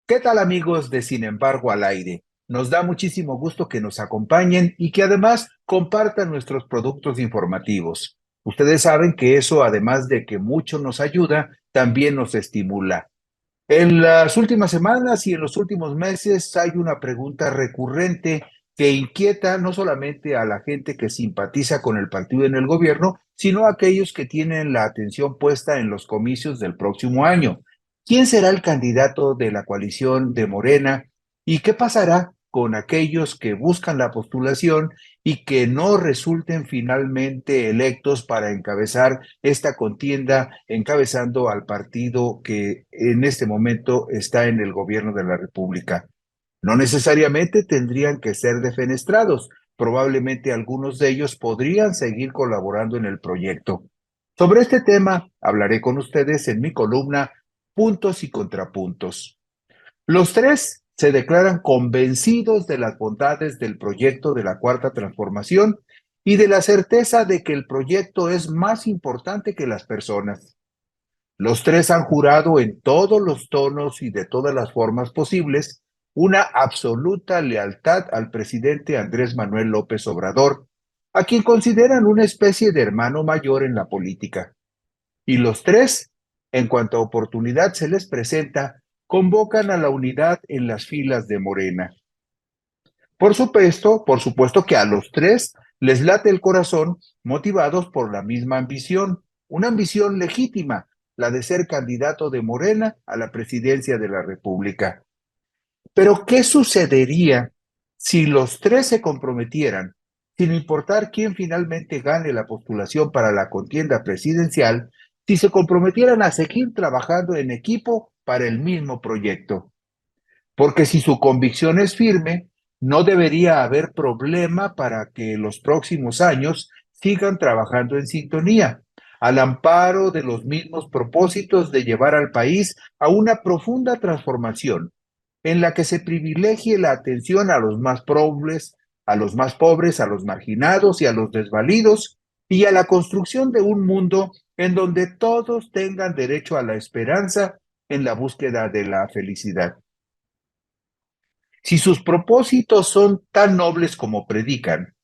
¿Qué tal amigos de Sin embargo al aire? Nos da muchísimo gusto que nos acompañen y que además compartan nuestros productos informativos. Ustedes saben que eso, además de que mucho nos ayuda, también nos estimula. En las últimas semanas y en los últimos meses hay una pregunta recurrente que inquieta no solamente a la gente que simpatiza con el partido en el gobierno, sino a aquellos que tienen la atención puesta en los comicios del próximo año. ¿Quién será el candidato de la coalición de Morena? ¿Y qué pasará con aquellos que buscan la postulación y que no resulten finalmente electos para encabezar esta contienda, encabezando al partido que en este momento está en el gobierno de la República? No necesariamente tendrían que ser defenestrados, probablemente algunos de ellos podrían seguir colaborando en el proyecto. Sobre este tema hablaré con ustedes en mi columna Puntos y Contrapuntos. Los tres se declaran convencidos de las bondades del proyecto de la Cuarta Transformación y de la certeza de que el proyecto es más importante que las personas. Los tres han jurado en todos los tonos y de todas las formas posibles una absoluta lealtad al presidente Andrés Manuel López Obrador, a quien consideran una especie de hermano mayor en la política. Y los tres, en cuanto a oportunidad se les presenta, convocan a la unidad en las filas de Morena. Por supuesto que a los tres les late el corazón motivados por la misma ambición, una ambición legítima, la de ser candidato de Morena a la presidencia de la República. Pero ¿qué sucedería si los tres se comprometieran, sin importar quién finalmente gane la postulación para la contienda presidencial, si se comprometieran a seguir trabajando en equipo para el mismo proyecto? Porque si su convicción es firme, no debería haber problema para que los próximos años sigan trabajando en sintonía, al amparo de los mismos propósitos de llevar al país a una profunda transformación en la que se privilegie la atención a los más pobres, a los marginados y a los desvalidos, y a la construcción de un mundo en donde todos tengan derecho a la esperanza en la búsqueda de la felicidad. Si sus propósitos son tan nobles como predican,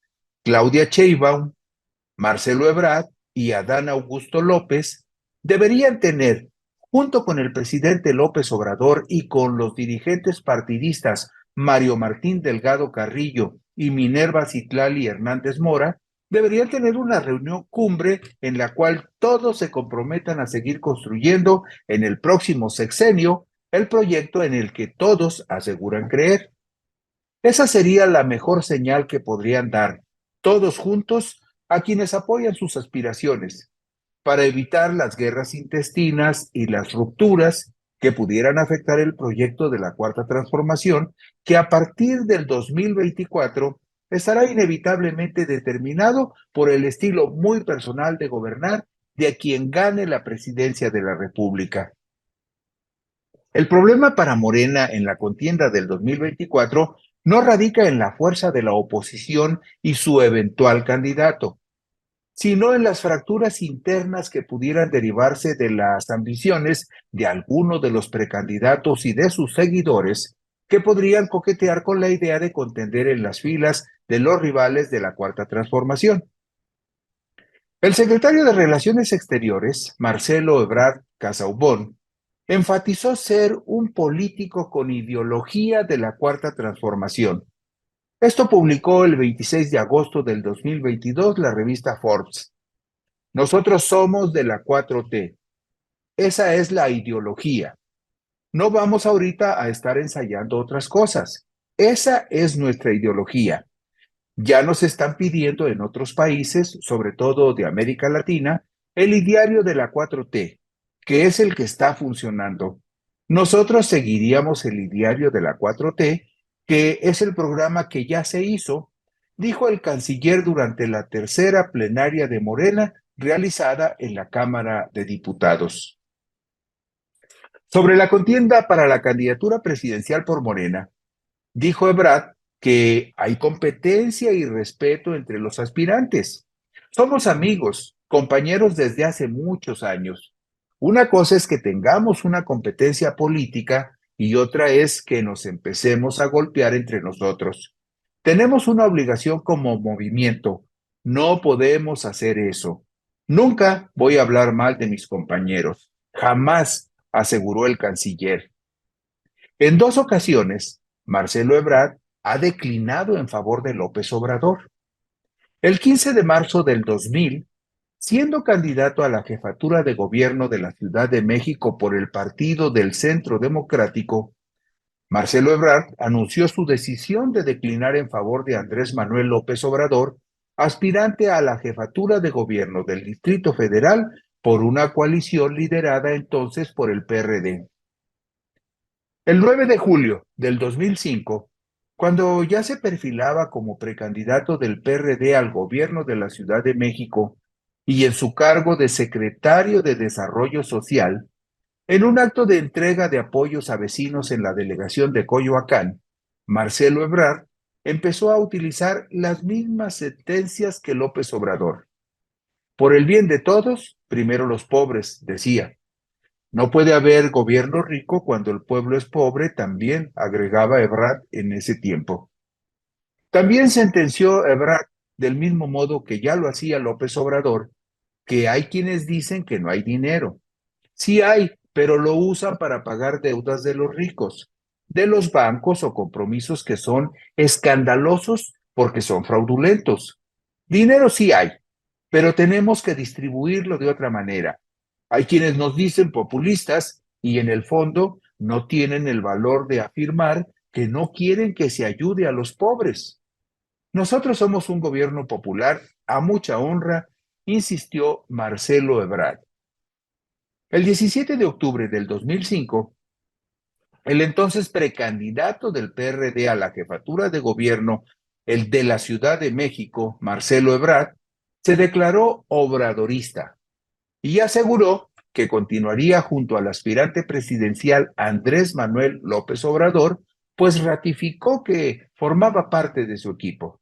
Claudia Sheinbaum, Marcelo Ebrard y Adán Augusto López deberían tener, junto con el presidente López Obrador y con los dirigentes partidistas Mario Martín Delgado Carrillo y Minerva Citlali Hernández Mora, deberían tener una reunión cumbre en la cual todos se comprometan a seguir construyendo en el próximo sexenio el proyecto en el que todos aseguran creer. Esa sería la mejor señal que podrían dar, todos juntos, a quienes apoyan sus aspiraciones, para evitar las guerras intestinas y las rupturas que pudieran afectar el proyecto de la Cuarta Transformación, que a partir del 2024 estará inevitablemente determinado por el estilo muy personal de gobernar de quien gane la presidencia de la República. El problema para Morena en la contienda del 2024 no radica en la fuerza de la oposición y su eventual candidato, sino en las fracturas internas que pudieran derivarse de las ambiciones de alguno de los precandidatos y de sus seguidores que podrían coquetear con la idea de contender en las filas de los rivales de la Cuarta Transformación. El secretario de Relaciones Exteriores, Marcelo Ebrard Casaubon, enfatizó ser un político con ideología de la Cuarta Transformación. Esto publicó el 26 de agosto del 2022 la revista Forbes. Nosotros somos de la 4T. Esa es la ideología. No vamos ahorita a estar ensayando otras cosas. Esa es nuestra ideología. Ya nos están pidiendo en otros países, sobre todo de América Latina, el ideario de la 4T, que es el que está funcionando. Nosotros seguiríamos el ideario de la 4T, que es el programa que ya se hizo, dijo el canciller durante la tercera plenaria de Morena realizada en la Cámara de Diputados. Sobre la contienda para la candidatura presidencial por Morena, dijo Ebrard que hay competencia y respeto entre los aspirantes. Somos amigos, compañeros desde hace muchos años. Una cosa es que tengamos una competencia política y otra es que nos empecemos a golpear entre nosotros. Tenemos una obligación como movimiento. No podemos hacer eso. Nunca voy a hablar mal de mis compañeros. Jamás, aseguró el canciller. En 2 ocasiones, Marcelo Ebrard ha declinado en favor de López Obrador. El 15 de marzo del 2000, siendo candidato a la jefatura de gobierno de la Ciudad de México por el Partido del Centro Democrático, Marcelo Ebrard anunció su decisión de declinar en favor de Andrés Manuel López Obrador, aspirante a la jefatura de gobierno del Distrito Federal por una coalición liderada entonces por el PRD. El 9 de julio del 2005, cuando ya se perfilaba como precandidato del PRD al gobierno de la Ciudad de México y en su cargo de secretario de Desarrollo Social, en un acto de entrega de apoyos a vecinos en la delegación de Coyoacán, Marcelo Ebrard empezó a utilizar las mismas sentencias que López Obrador. Por el bien de todos, primero los pobres, decía. No puede haber gobierno rico cuando el pueblo es pobre, también agregaba Ebrard en ese tiempo. También sentenció Ebrard, del mismo modo que ya lo hacía López Obrador, que hay quienes dicen que no hay dinero. Sí hay, pero lo usan para pagar deudas de los ricos, de los bancos o compromisos que son escandalosos porque son fraudulentos. Dinero sí hay, pero tenemos que distribuirlo de otra manera. Hay quienes nos dicen populistas y en el fondo no tienen el valor de afirmar que no quieren que se ayude a los pobres. Nosotros somos un gobierno popular a mucha honra, insistió Marcelo Ebrard. El 17 de octubre del 2005, el entonces precandidato del PRD a la jefatura de gobierno, el de la Ciudad de México, Marcelo Ebrard, se declaró obradorista y aseguró que continuaría junto al aspirante presidencial Andrés Manuel López Obrador, pues ratificó que formaba parte de su equipo.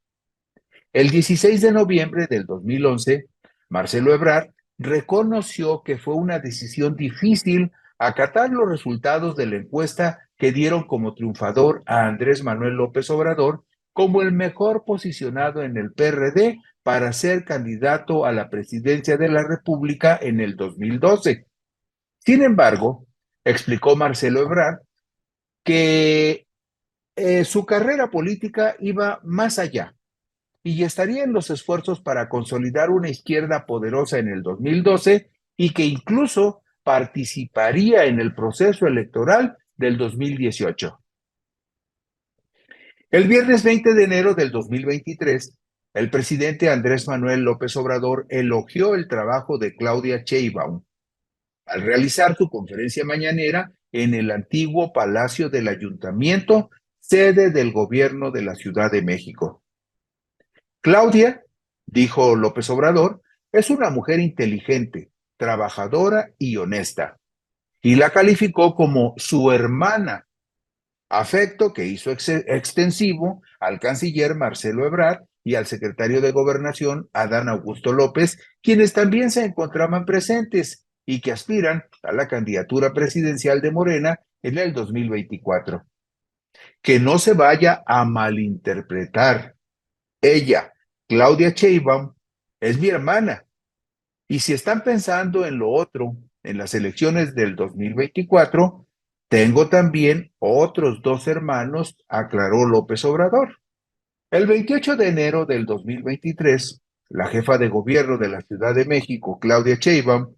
El 16 de noviembre del 2011, Marcelo Ebrard reconoció que fue una decisión difícil acatar los resultados de la encuesta que dieron como triunfador a Andrés Manuel López Obrador como el mejor posicionado en el PRD para ser candidato a la presidencia de la República en el 2012. Sin embargo, explicó Marcelo Ebrard que su carrera política iba más allá y estaría en los esfuerzos para consolidar una izquierda poderosa en el 2012 y que incluso participaría en el proceso electoral del 2018. El viernes 20 de enero del 2023, el presidente Andrés Manuel López Obrador elogió el trabajo de Claudia Sheinbaum al realizar su conferencia mañanera en el antiguo Palacio del Ayuntamiento, sede del gobierno de la Ciudad de México. Claudia, dijo López Obrador, es una mujer inteligente, trabajadora y honesta, y la calificó como su hermana, afecto que hizo extensivo al canciller Marcelo Ebrard y al secretario de Gobernación Adán Augusto López, quienes también se encontraban presentes y que aspiran a la candidatura presidencial de Morena en el 2024. Que no se vaya a malinterpretar. Ella, Claudia Sheinbaum, es mi hermana. Y si están pensando en lo otro, en las elecciones del 2024, tengo también otros 2 hermanos, aclaró López Obrador. El 28 de enero del 2023, la jefa de gobierno de la Ciudad de México, Claudia Sheinbaum,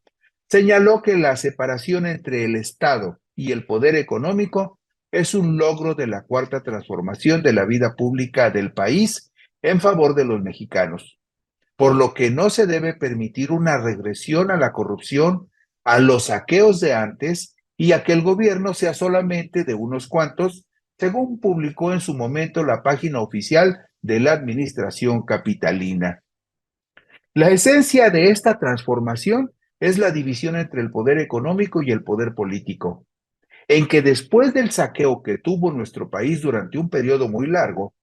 señaló que la separación entre el Estado y el poder económico es un logro de la cuarta transformación de la vida pública del país en favor de los mexicanos, por lo que no se debe permitir una regresión a la corrupción, a los saqueos de antes y a que el gobierno sea solamente de unos cuantos, según publicó en su momento la página oficial de la administración capitalina. La esencia de esta transformación es la división entre el poder económico y el poder político, en que después del saqueo que tuvo nuestro país durante un periodo muy largo,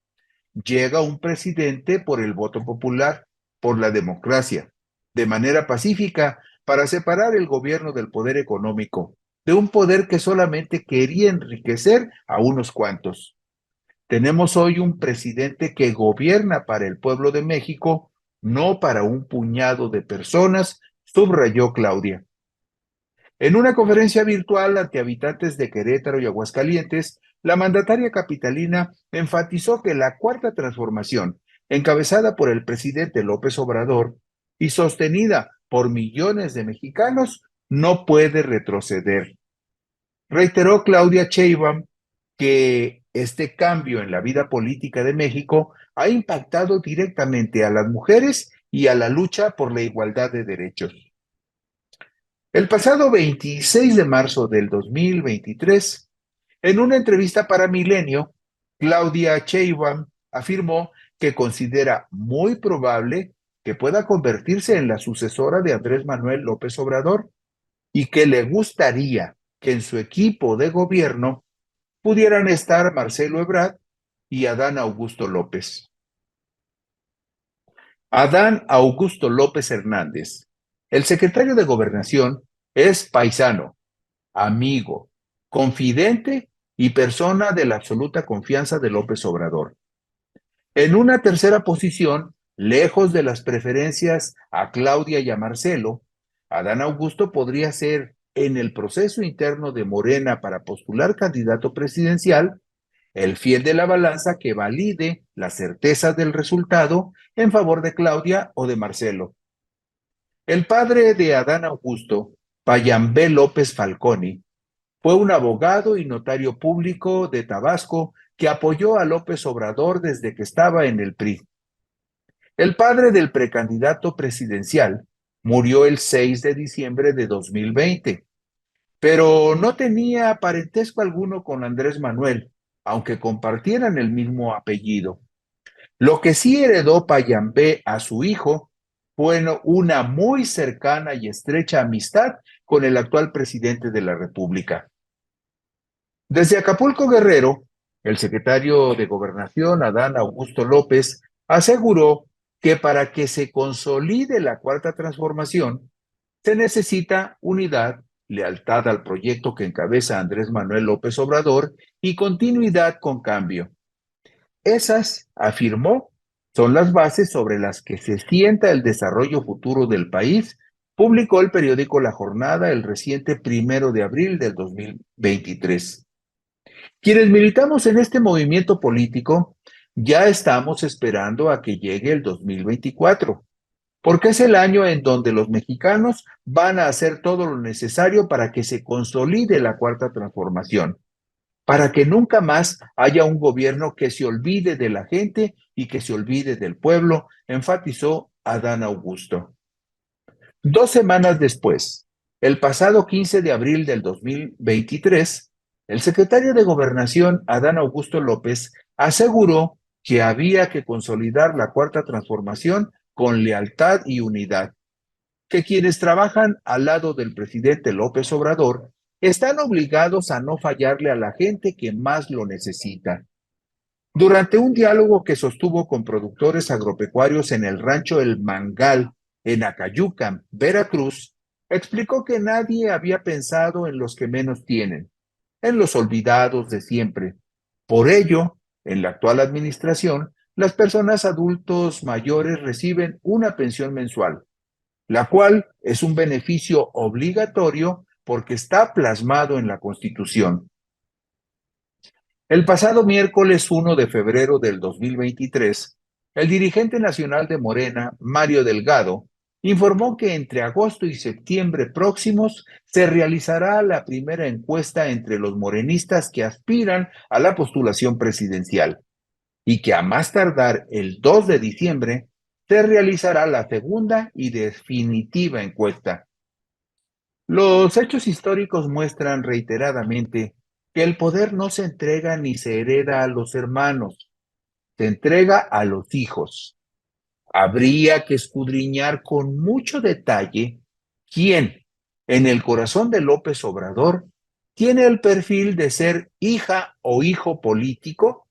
llega un presidente por el voto popular, por la democracia, de manera pacífica, para separar el gobierno del poder económico, de un poder que solamente quería enriquecer a unos cuantos. Tenemos hoy un presidente que gobierna para el pueblo de México, no para un puñado de personas, subrayó Claudia. En una conferencia virtual ante habitantes de Querétaro y Aguascalientes, la mandataria capitalina enfatizó que la cuarta transformación, encabezada por el presidente López Obrador y sostenida por millones de mexicanos, no puede retroceder. Reiteró Claudia Sheinbaum que este cambio en la vida política de México ha impactado directamente a las mujeres y a la lucha por la igualdad de derechos. El pasado 26 de marzo del 2023, en una entrevista para Milenio, Claudia Sheinbaum afirmó que considera muy probable que pueda convertirse en la sucesora de Andrés Manuel López Obrador y que le gustaría que en su equipo de gobierno pudieran estar Marcelo Ebrard y Adán Augusto López. Adán Augusto López Hernández, el secretario de Gobernación, es paisano, amigo, confidente y persona de la absoluta confianza de López Obrador. En una tercera posición, lejos de las preferencias a Claudia y a Marcelo, Adán Augusto podría ser, en el proceso interno de Morena para postular candidato presidencial, el fiel de la balanza que valide la certeza del resultado en favor de Claudia o de Marcelo. El padre de Adán Augusto, Payambé López Falconi, fue un abogado y notario público de Tabasco que apoyó a López Obrador desde que estaba en el PRI. El padre del precandidato presidencial murió el 6 de diciembre de 2020, pero no tenía parentesco alguno con Andrés Manuel, aunque compartieran el mismo apellido. Lo que sí heredó Payambé a su hijo fue una muy cercana y estrecha amistad con el actual presidente de la República. Desde Acapulco, Guerrero, el secretario de Gobernación, Adán Augusto López, aseguró que para que se consolide la cuarta transformación, se necesita unidad, lealtad al proyecto que encabeza Andrés Manuel López Obrador y continuidad con cambio. Esas, afirmó, son las bases sobre las que se sienta el desarrollo futuro del país, publicó el periódico La Jornada el reciente 1 de abril del 2023. Quienes militamos en este movimiento político ya estamos esperando a que llegue el 2024, porque es el año en donde los mexicanos van a hacer todo lo necesario para que se consolide la cuarta transformación, para que nunca más haya un gobierno que se olvide de la gente y que se olvide del pueblo, enfatizó Adán Augusto. 2 semanas después, el pasado 15 de abril del 2023, el secretario de Gobernación, Adán Augusto López, aseguró que había que consolidar la cuarta transformación con lealtad y unidad, que quienes trabajan al lado del presidente López Obrador están obligados a no fallarle a la gente que más lo necesita. Durante un diálogo que sostuvo con productores agropecuarios en el rancho El Mangal, en Acayucan, Veracruz, explicó que nadie había pensado en los que menos tienen, en los olvidados de siempre. Por ello, en la actual administración, las personas adultos mayores reciben una pensión mensual, la cual es un beneficio obligatorio porque está plasmado en la Constitución. El pasado miércoles 1 de febrero del 2023, el dirigente nacional de Morena, Mario Delgado, informó que entre agosto y septiembre próximos se realizará la primera encuesta entre los morenistas que aspiran a la postulación presidencial y que a más tardar el 2 de diciembre se realizará la segunda y definitiva encuesta. Los hechos históricos muestran reiteradamente que el poder no se entrega ni se hereda a los hermanos, se entrega a los hijos. Habría que escudriñar con mucho detalle quién, en el corazón de López Obrador, tiene el perfil de ser hija o hijo político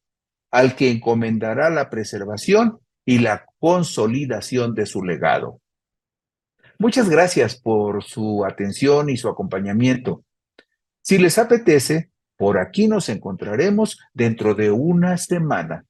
al que encomendará la preservación y la consolidación de su legado. Muchas gracias por su atención y su acompañamiento. Si les apetece, por aquí nos encontraremos dentro de una semana.